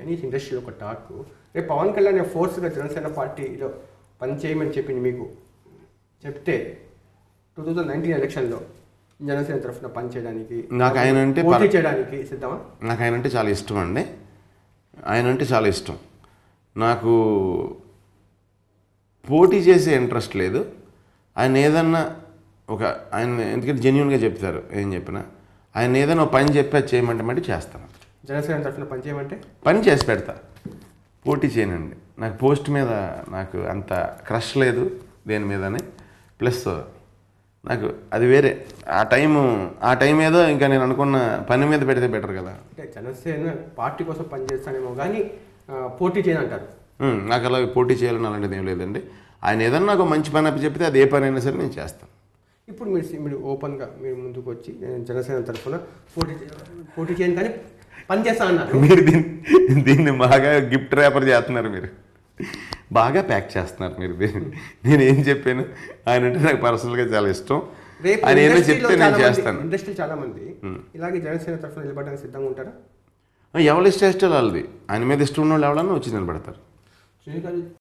అని ఇండస్ట్రీలో ఒక టాక్. రేపు పవన్ కళ్యాణ్ ఫోర్స్గా జనసేన పార్టీలో పనిచేయమని చెప్పింది మీకు చెప్తే 2019 ఎలక్షన్లో జనసేన తరఫున పనిచేయడానికి నాకు ఆయన అంటే పోటీ చేయడానికి సిద్ధమా? నాకు ఆయన అంటే చాలా ఇష్టం అండి. ఆయన అంటే చాలా ఇష్టం. నాకు పోటీ చేసే ఇంట్రెస్ట్ లేదు. ఆయన ఏదన్నా ఆయన ఎందుకంటే జెన్యున్గా చెప్తారు. ఏం చెప్పినా ఆయన ఏదైనా పని చెప్పి అది చేయమంటే మళ్ళీ చేస్తాను. జనసేన తరఫున పని చేయమంటే పని చేసి పెడతా, పోటీ చేయనండి. నాకు పోస్ట్ మీద నాకు అంత క్రష్ లేదు దేని మీదని. ప్లస్ నాకు అది వేరే ఆ టైం ఏదో ఇంకా నేను అనుకున్న పని మీద పెడితే బెటర్ కదా. అంటే జనసేన పార్టీ కోసం పనిచేస్తానేమో కానీ పోటీ చేయనంటారు. నాకు అలా పోటీ చేయాలని అలాంటిది ఏం లేదండి. ఆయన ఏదన్నా నాకు మంచి పని అప్పి చెప్తే అది ఏ పని అయినా సరే నేను చేస్తాను. ఇప్పుడు మీరు ఓపెన్గా మీరు ముందుకు వచ్చి నేను జనసేన తరఫున పోటీ చేయను కానీ పని చేస్తా అన్నారు. మీరు దీన్ని బాగా గిఫ్ట్ ర్యాపర్ చేస్తున్నారు, మీరు బాగా ప్యాక్ చేస్తున్నారు మీరు దీన్ని. నేను ఏం చెప్పాను, ఆయన అంటే నాకు పర్సనల్గా చాలా ఇష్టం. ఆయన ఏదో చెప్తే నేను చేస్తాను. ఇండస్ట్రీ చాలా మంది ఇలాగే జనసేన తరఫున నిలబడడానికి సిద్ధంగా ఉంటారా? ఎవరి ఇష్టాలు వాళ్ళది. ఆయన మీద ఇష్టం ఉన్న వాళ్ళు ఎవరన్నా వచ్చి నిలబడతారు.